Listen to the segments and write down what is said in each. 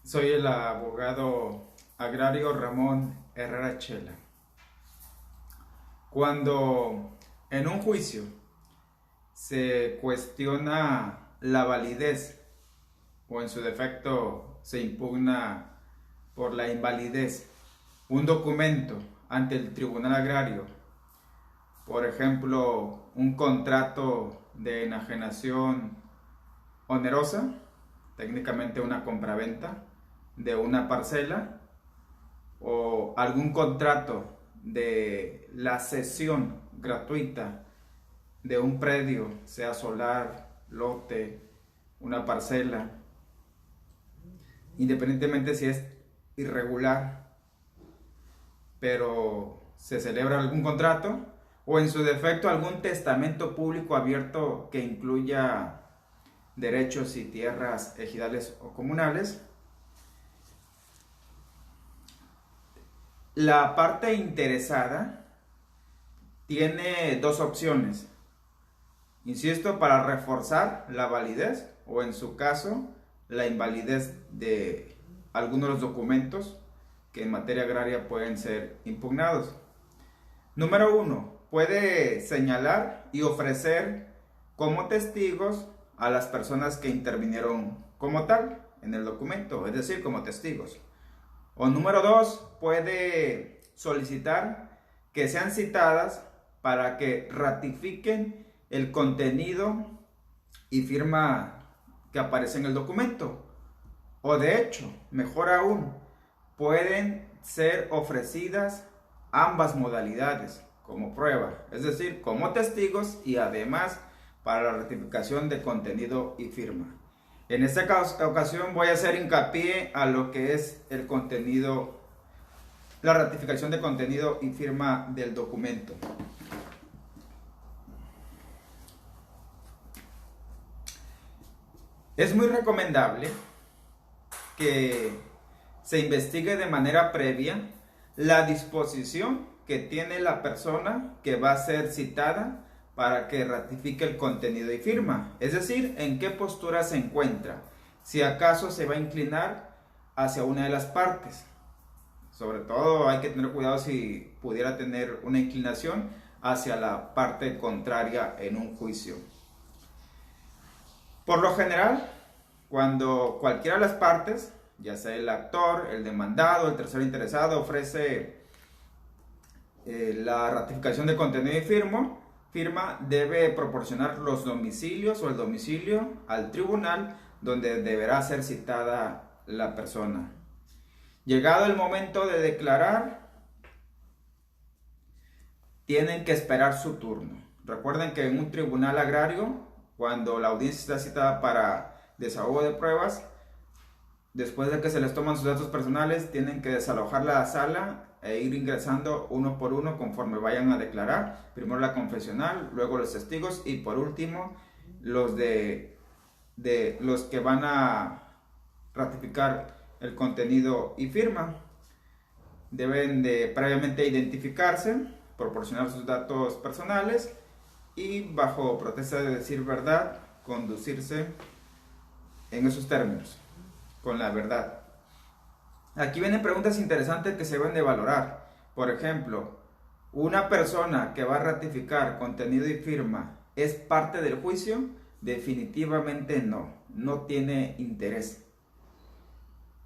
Soy el abogado agrario Ramón Herrera Chela. Cuando en un juicio se cuestiona la validez o en su defecto se impugna por la invalidez un documento ante el Tribunal Agrario, por ejemplo, un contrato de enajenación onerosa, técnicamente una compraventa de una parcela, o algún contrato de la cesión gratuita de un predio, sea solar, lote, una parcela, independientemente si es irregular, pero se celebra algún contrato, o en su defecto algún testamento público abierto que incluya derechos y tierras ejidales o comunales. La parte interesada tiene dos opciones, insisto, para reforzar la validez o en su caso la invalidez de algunos de los documentos que en materia agraria pueden ser impugnados. Número uno, puede señalar y ofrecer como testigos a las personas que intervinieron como tal en el documento, es decir, como testigos. O número dos, puede solicitar que sean citadas para que ratifiquen el contenido y firma que aparece en el documento. O de hecho, mejor aún, pueden ser ofrecidas ambas modalidades como prueba, es decir, como testigos y además para la ratificación de contenido y firma. En esta ocasión voy a hacer hincapié a lo que es el contenido, la ratificación de contenido y firma del documento. Es muy recomendable que se investigue de manera previa la disposición que tiene la persona que va a ser citada para que ratifique el contenido y firma, es decir, en qué postura se encuentra, si acaso se va a inclinar hacia una de las partes. Sobre todo hay que tener cuidado si pudiera tener una inclinación hacia la parte contraria en un juicio. Por lo general, cuando cualquiera de las partes, ya sea el actor, el demandado, el tercero interesado, ofrece la ratificación de contenido y firma, debe proporcionar los domicilios o el domicilio al tribunal donde deberá ser citada la persona. Llegado el momento de declarar, tienen que esperar su turno. Recuerden que en un tribunal agrario, cuando la audiencia está citada para desahogo de pruebas, después de que se les toman sus datos personales, tienen que desalojar la sala e ir ingresando uno por uno conforme vayan a declarar. Primero la confesional, luego los testigos y por último los de los que van a ratificar el contenido y firma. Deben de previamente identificarse, proporcionar sus datos personales y bajo protesta de decir verdad, conducirse en esos términos, con la verdad. Aquí vienen preguntas interesantes que se deben de valorar. Por ejemplo, ¿una persona que va a ratificar contenido y firma es parte del juicio? Definitivamente no, no tiene interés.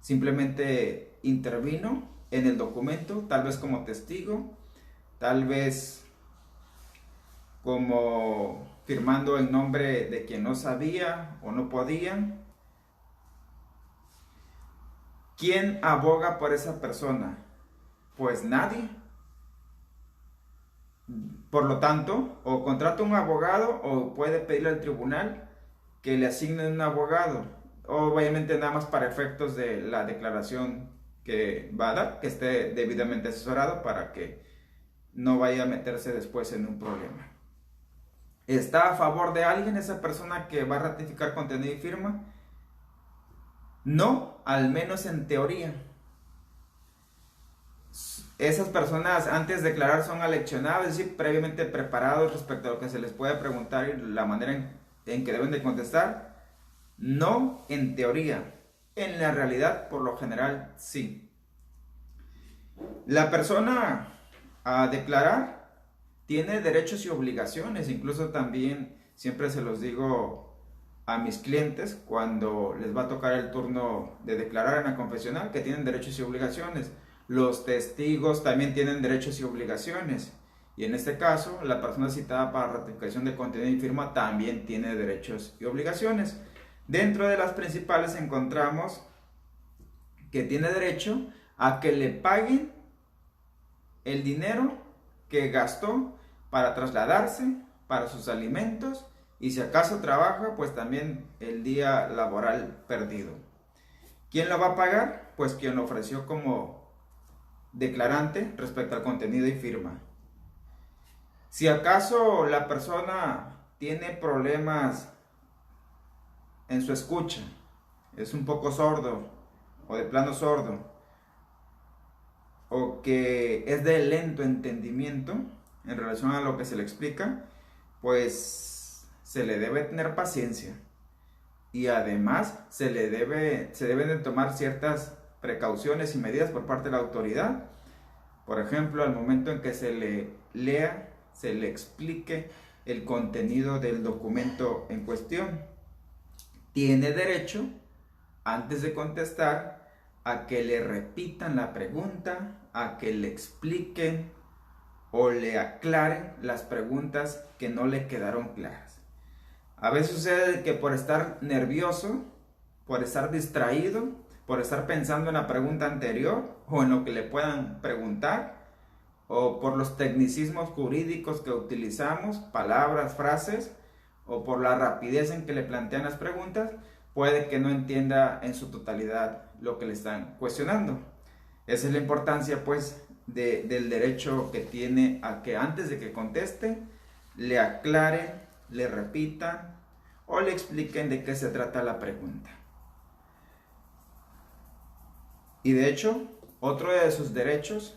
Simplemente intervino en el documento, tal vez como testigo, tal vez como firmando en nombre de quien no sabía o no podía. ¿Quién aboga por esa persona? Pues nadie. Por lo tanto, o contrata un abogado o puede pedirle al tribunal que le asigne un abogado. Obviamente nada más para efectos de la declaración que va a dar, que esté debidamente asesorado para que no vaya a meterse después en un problema. ¿Está a favor de alguien esa persona que va a ratificar contenido y firma? No, al menos en teoría. Esas personas antes de declarar son aleccionadas, es decir, previamente preparados respecto a lo que se les puede preguntar y la manera en que deben de contestar. No en teoría, En la realidad, por lo general, sí. La persona a declarar tiene derechos y obligaciones, incluso también siempre se los digo a mis clientes cuando les va a tocar el turno de declarar en la confesional, que tienen derechos y obligaciones. Los testigos también tienen derechos y obligaciones. Y en este caso, la persona citada para ratificación de contenido y firma también tiene derechos y obligaciones. Dentro de las principales encontramos que tiene derecho a que le paguen el dinero que gastó para trasladarse, para sus alimentos, y si acaso trabaja, pues también el día laboral perdido. ¿Quién lo va a pagar? Pues quien lo ofreció como declarante respecto al contenido y firma. Si acaso la persona tiene problemas en su escucha, es un poco sordo o de plano sordo, o que es de lento entendimiento en relación a lo que se le explica, pues se le debe tener paciencia y además se deben de tomar ciertas precauciones y medidas por parte de la autoridad. Por ejemplo, al momento en que se le lea, se le explique el contenido del documento en cuestión, tiene derecho, antes de contestar, a que le repitan la pregunta, a que le expliquen o le aclaren las preguntas que no le quedaron claras. A veces sucede que por estar nervioso, por estar distraído, por estar pensando en la pregunta anterior o en lo que le puedan preguntar, o por los tecnicismos jurídicos que utilizamos, palabras, frases, o por la rapidez en que le plantean las preguntas, puede que no entienda en su totalidad lo que le están cuestionando. Esa es la importancia, pues, del derecho que tiene a que antes de que conteste, le aclaren, le repitan o le expliquen de qué se trata la pregunta. Y de hecho, otro de sus derechos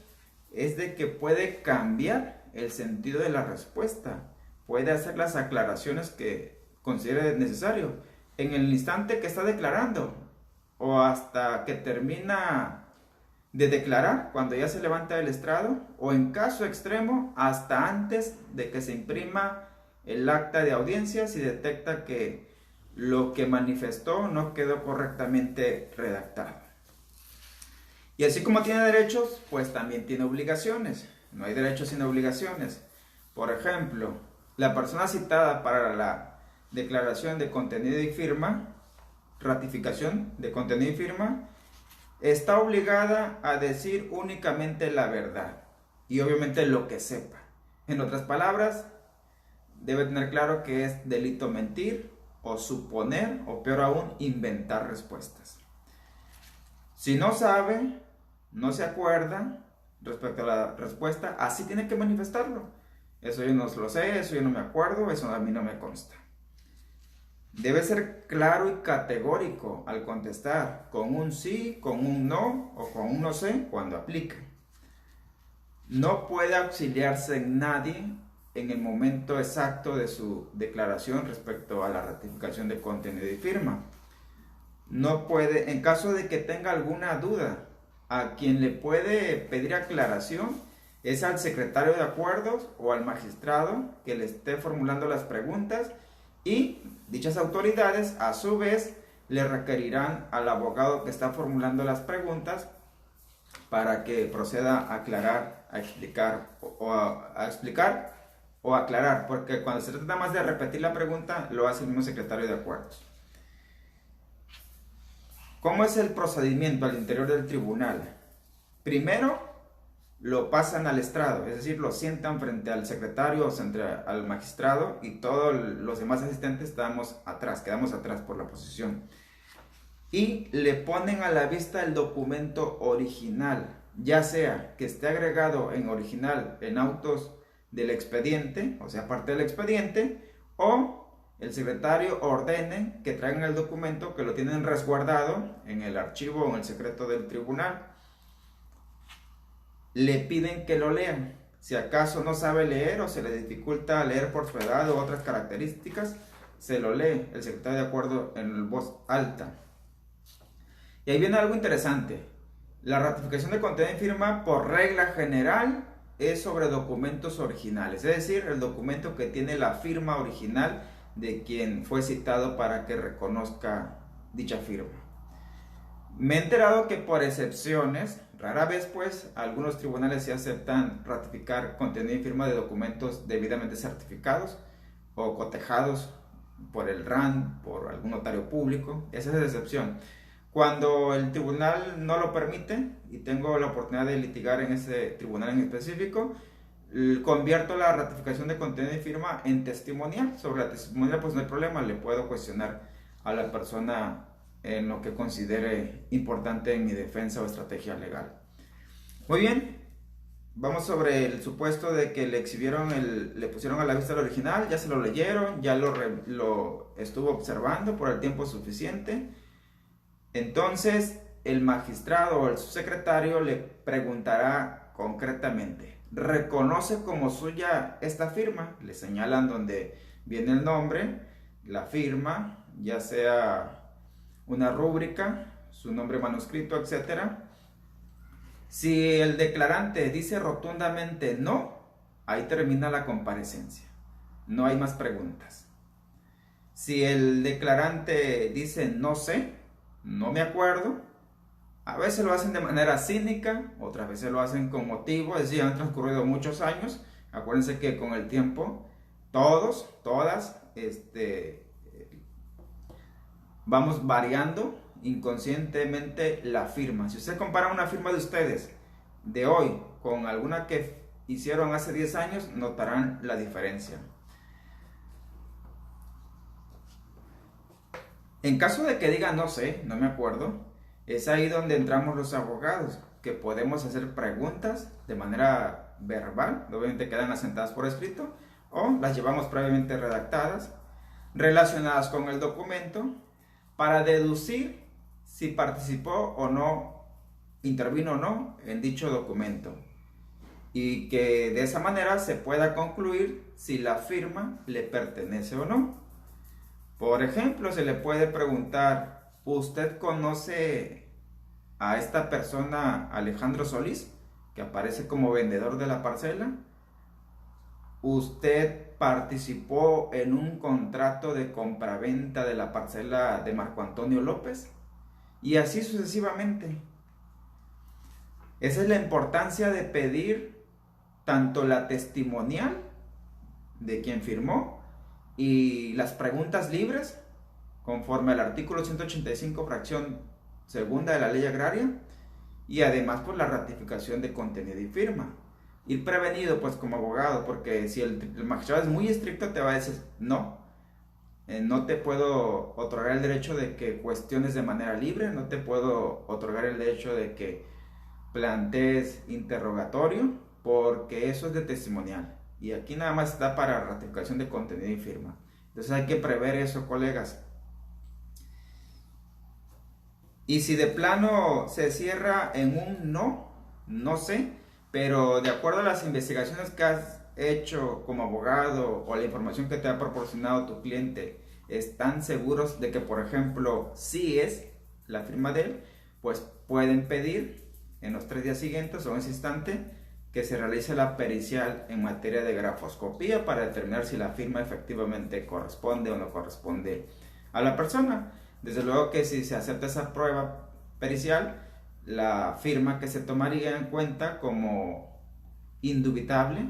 es de que puede cambiar el sentido de la respuesta, puede hacer las aclaraciones que considere necesario en el instante que está declarando o hasta que termina de declarar, cuando ya se levanta del estrado, o en caso extremo hasta antes de que se imprima el acta de audiencia si detecta que lo que manifestó no quedó correctamente redactado. Y así como tiene derechos, pues también tiene obligaciones. No hay derechos sin obligaciones. Por ejemplo, la persona citada para la declaración de contenido y firma, ratificación de contenido y firma, está obligada a decir únicamente la verdad y obviamente lo que sepa. En otras palabras, debe tener claro que es delito mentir o suponer o peor aún inventar respuestas. Si no sabe, no se acuerda respecto a la respuesta, así tiene que manifestarlo. Eso yo no lo sé, eso yo no me acuerdo, eso a mí no me consta. Debe ser claro y categórico al contestar, con un sí, con un no o con un no sé cuando aplique. No puede auxiliarse en nadie en el momento exacto de su declaración respecto a la ratificación de contenido y firma. No puede, en caso de que tenga alguna duda, a quien le puede pedir aclaración es al secretario de acuerdos o al magistrado que le esté formulando las preguntas, y dichas autoridades a su vez le requerirán al abogado que está formulando las preguntas para que proceda a aclarar, a explicar a explicar o aclarar, porque cuando se trata más de repetir la pregunta lo hace el mismo secretario de acuerdos. ¿Cómo es el procedimiento al interior del tribunal? Primero lo pasan al estrado, es decir, lo sientan frente al secretario o frente al magistrado, y todos los demás asistentes quedamos atrás por la posición. Y le ponen a la vista el documento original, ya sea que esté agregado en original en autos del expediente, o sea, parte del expediente, o el secretario ordene que traigan el documento que lo tienen resguardado en el archivo o en el secreto del tribunal. Le piden que lo lean. Si acaso no sabe leer o se le dificulta leer por su edad u otras características, se lo lee el secretario de acuerdo en voz alta. Y ahí viene algo interesante. La ratificación de contenido en firma, por regla general, es sobre documentos originales, es decir, el documento que tiene la firma original de quien fue citado para que reconozca dicha firma. Me he enterado que por excepciones, rara vez pues, algunos tribunales sí aceptan ratificar contenido en firma de documentos debidamente certificados o cotejados por el RAND, por algún notario público. Esa es la excepción. Cuando el tribunal no lo permite y tengo la oportunidad de litigar en ese tribunal en específico, convierto la ratificación de contenido en firma en testimonial. Sobre la testimonial pues no hay problema, le puedo cuestionar a la persona en lo que considere importante en mi defensa o estrategia legal. Muy bien, vamos sobre el supuesto de que le pusieron a la vista el original, ya se lo leyeron, ya lo estuvo observando por el tiempo suficiente. Entonces el magistrado o el subsecretario le preguntará concretamente: ¿reconoce como suya esta firma? Le señalan donde viene el nombre, la firma, ya sea una rúbrica, su nombre manuscrito, etc. Si el declarante dice rotundamente no, ahí termina la comparecencia. No hay más preguntas. Si el declarante dice no sé, no me acuerdo, a veces lo hacen de manera cínica, otras veces lo hacen con motivo, es decir, han transcurrido muchos años. Acuérdense que con el tiempo, todas, vamos variando inconscientemente la firma. Si usted compara una firma de ustedes de hoy con alguna que hicieron hace 10 años, notarán la diferencia. En caso de que diga no sé, no me acuerdo, es ahí donde entramos los abogados, que podemos hacer preguntas de manera verbal, obviamente quedan asentadas por escrito, o las llevamos previamente redactadas, relacionadas con el documento, para deducir si participó o no, intervino o no en dicho documento, y que de esa manera se pueda concluir si la firma le pertenece o no. Por ejemplo, se le puede preguntar: ¿usted conoce a esta persona, Alejandro Solís, que aparece como vendedor de la parcela? ¿Usted participó en un contrato de compraventa de la parcela de Marco Antonio López? Y así sucesivamente. Esa es la importancia de pedir tanto la testimonial de quien firmó y las preguntas libres, conforme al artículo 185, fracción segunda de la Ley Agraria, y además por la ratificación de contenido y firma. Ir prevenido pues como abogado, porque si el magistrado es muy estricto, te va a decir no, no te puedo otorgar el derecho de que cuestiones de manera libre, no te puedo otorgar el derecho de que plantees interrogatorio, porque eso es de testimonial. Y aquí nada más está para ratificación de contenido y firma. Entonces hay que prever eso, colegas. Y si de plano se cierra en un no sé, pero de acuerdo a las investigaciones que has hecho como abogado o la información que te ha proporcionado tu cliente, están seguros de que, por ejemplo, sí es la firma de él, pues pueden pedir en los 3 días siguientes o en ese instante que se realice la pericial en materia de grafoscopía para determinar si la firma efectivamente corresponde o no corresponde a la persona. Desde luego que si se acepta esa prueba pericial, la firma que se tomaría en cuenta como indubitable,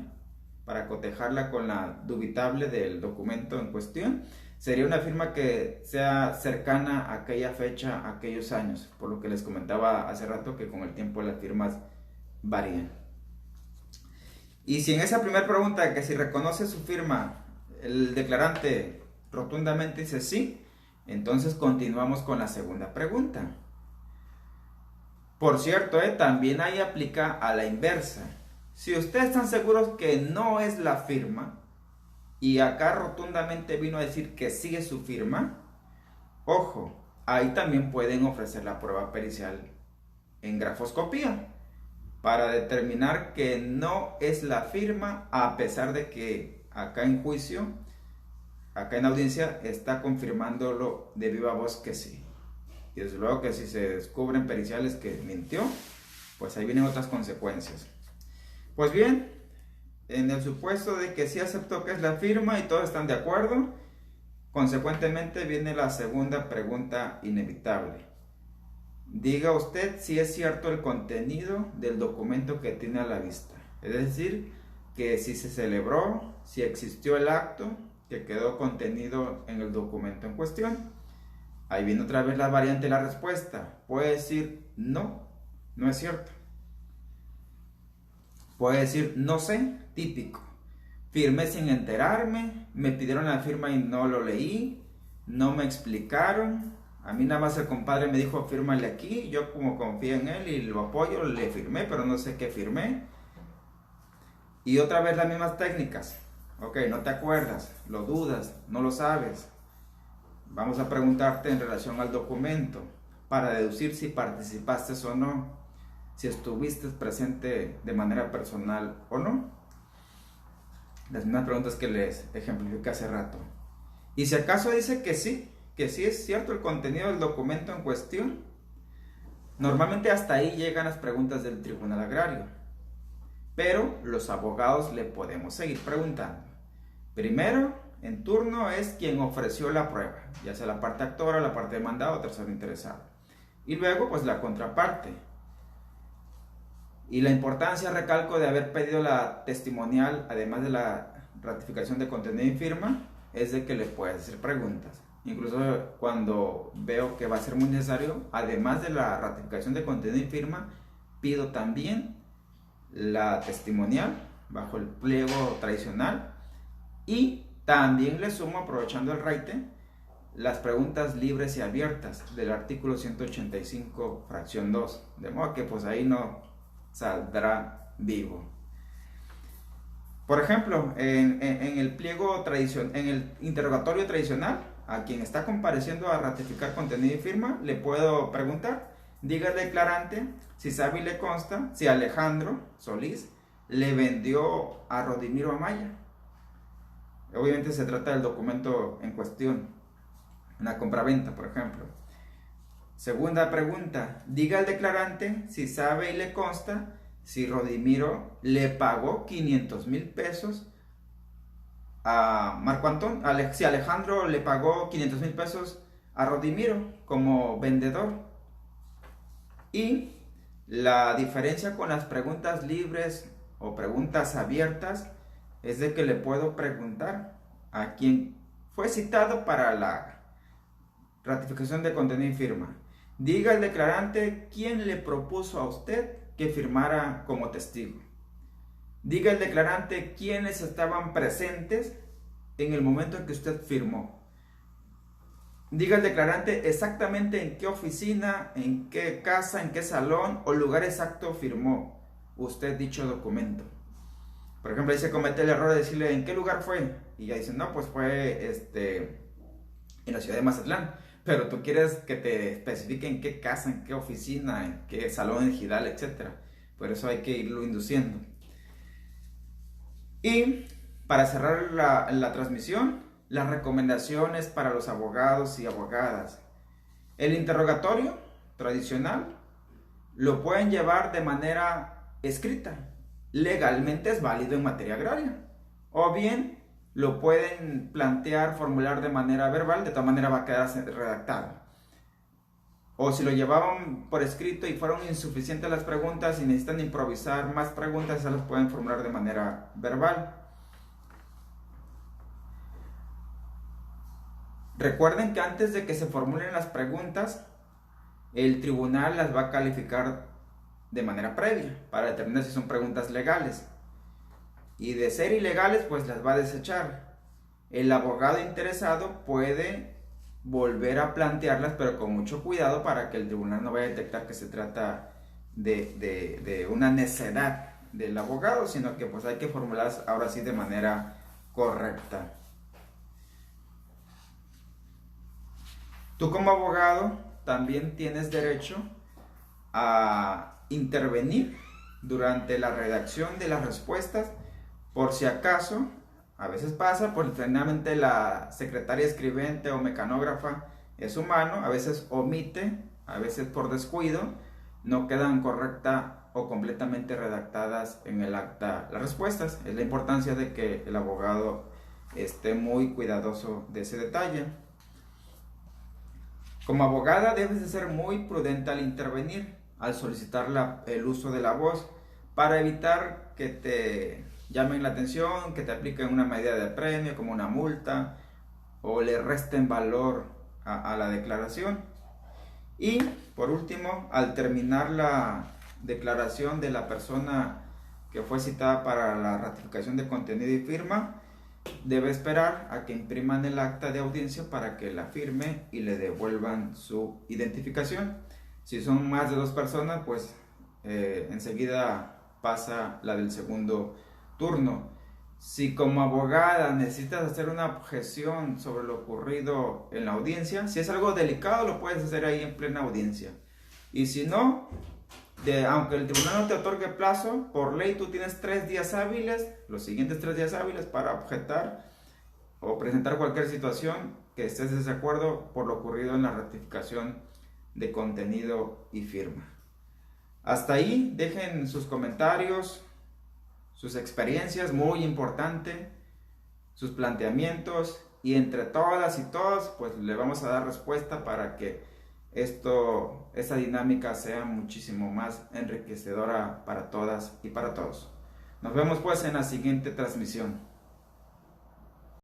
para cotejarla con la dubitable del documento en cuestión, sería una firma que sea cercana a aquella fecha, a aquellos años, por lo que les comentaba hace rato que con el tiempo las firmas varían. Y si en esa primera pregunta, que si reconoce su firma, el declarante rotundamente dice sí, entonces continuamos con la segunda pregunta. Por cierto, también ahí aplica a la inversa. Si ustedes están seguros que no es la firma, y acá rotundamente vino a decir que sí es su firma, ojo, ahí también pueden ofrecer la prueba pericial en grafoscopía, para determinar que no es la firma, a pesar de que acá en juicio, acá en audiencia, está confirmándolo de viva voz que sí. Y desde luego que si se descubren periciales que mintió, pues ahí vienen otras consecuencias. Pues bien, en el supuesto de que sí aceptó que es la firma y todos están de acuerdo, consecuentemente viene la segunda pregunta inevitable. Diga usted si es cierto el contenido del documento que tiene a la vista. Es decir, que si se celebró, si existió el acto que quedó contenido en el documento en cuestión. Ahí viene otra vez la variante de la respuesta. Puede decir no, no es cierto. Puede decir no sé, típico. Firmé sin enterarme, me pidieron la firma y no lo leí, no me explicaron. A mí nada más el compadre me dijo fírmale aquí, yo como confío en él y lo apoyo, le firmé, pero no sé qué firmé. Y otra vez las mismas técnicas. Ok, no te acuerdas, lo dudas, no lo sabes. Vamos a preguntarte en relación al documento para deducir si participaste o no, si estuviste presente de manera personal o no. Las mismas preguntas que les ejemplifiqué hace rato. Y si acaso dice que sí es cierto el contenido del documento en cuestión, normalmente hasta ahí llegan las preguntas del Tribunal Agrario. Pero los abogados le podemos seguir preguntando. Primero, en turno, es quien ofreció la prueba, ya sea la parte actora, la parte demandada o tercero interesado. Y luego, pues la contraparte. Y la importancia, recalco, de haber pedido la testimonial, además de la ratificación de contenido y firma, es de que le puedes hacer preguntas. Incluso cuando veo que va a ser muy necesario, además de la ratificación de contenido y firma, pido también la testimonial bajo el pliego tradicional y también le sumo, aprovechando el raite, las preguntas libres y abiertas del artículo 185 fracción 2, de modo que pues ahí no saldrá vivo. Por ejemplo, en el pliego tradicional, en el interrogatorio tradicional, a quien está compareciendo a ratificar contenido y firma, le puedo preguntar, diga el declarante si sabe y le consta si Alejandro Solís le vendió a Rodimiro Amaya. Obviamente se trata del documento en cuestión, una compraventa, por ejemplo. Segunda pregunta, diga el declarante si sabe y le consta si Rodimiro le pagó 500,000 pesos a Marco Antonio, si Alejandro le pagó 500,000 pesos a Rodimiro como vendedor. Y la diferencia con las preguntas libres o preguntas abiertas es de que le puedo preguntar a quien fue citado para la ratificación de contenido y firma. Diga el declarante quién le propuso a usted que firmara como testigo. Diga el declarante quiénes estaban presentes en el momento en que usted firmó. Diga el declarante exactamente en qué oficina, en qué casa, en qué salón o lugar exacto firmó usted dicho documento. Por ejemplo, ahí se comete el error de decirle en qué lugar fue. Y ya dicen, no, pues fue en la ciudad de Mazatlán. Pero tú quieres que te especifique en qué casa, en qué oficina, en qué salón ejidal, etc. Por eso hay que irlo induciendo. Y para cerrar la transmisión, las recomendaciones para los abogados y abogadas. El interrogatorio tradicional lo pueden llevar de manera escrita. Legalmente es válido en materia agraria. O bien lo pueden plantear, formular de manera verbal, de tal manera va a quedar redactado. O si lo llevaban por escrito y fueron insuficientes las preguntas y necesitan improvisar más preguntas, esas las pueden formular de manera verbal. Recuerden que antes de que se formulen las preguntas, el tribunal las va a calificar de manera previa para determinar si son preguntas legales. Y de ser ilegales, pues las va a desechar. El abogado interesado puede volver a plantearlas, pero con mucho cuidado para que el tribunal no vaya a detectar que se trata de una necedad del abogado, sino que pues hay que formularlas ahora sí de manera correcta. Tú como abogado también tienes derecho a intervenir durante la redacción de las respuestas, por si acaso, a veces pasa, pues finalmente la secretaria escribiente o mecanógrafa es humano, a veces omite a veces por descuido, no quedan correcta o completamente redactadas en el acta las respuestas. Es la importancia de que el abogado esté muy cuidadoso de ese detalle. Como abogada debes de ser muy prudente al intervenir, al solicitar el uso de la voz, para evitar que te llamen la atención, que te apliquen una medida de premio como una multa o le resten valor a la declaración. Y por último, al terminar la declaración de la persona que fue citada para la ratificación de contenido y firma, debe esperar a que impriman el acta de audiencia para que la firme y le devuelvan su identificación. Si son más de 2 personas, pues enseguida pasa la del segundo turno. Si como abogada necesitas hacer una objeción sobre lo ocurrido en la audiencia, si es algo delicado, lo puedes hacer ahí en plena audiencia. Y si no, aunque el tribunal no te otorgue plazo, por ley tú tienes 3 días hábiles, los siguientes 3 días hábiles para objetar o presentar cualquier situación que estés de desacuerdo por lo ocurrido en la ratificación de contenido y firma. Hasta ahí, dejen sus comentarios, sus experiencias, muy importante, sus planteamientos, y entre todas y todos pues le vamos a dar respuesta para que esta dinámica sea muchísimo más enriquecedora para todas y para todos. Nos vemos pues en la siguiente transmisión.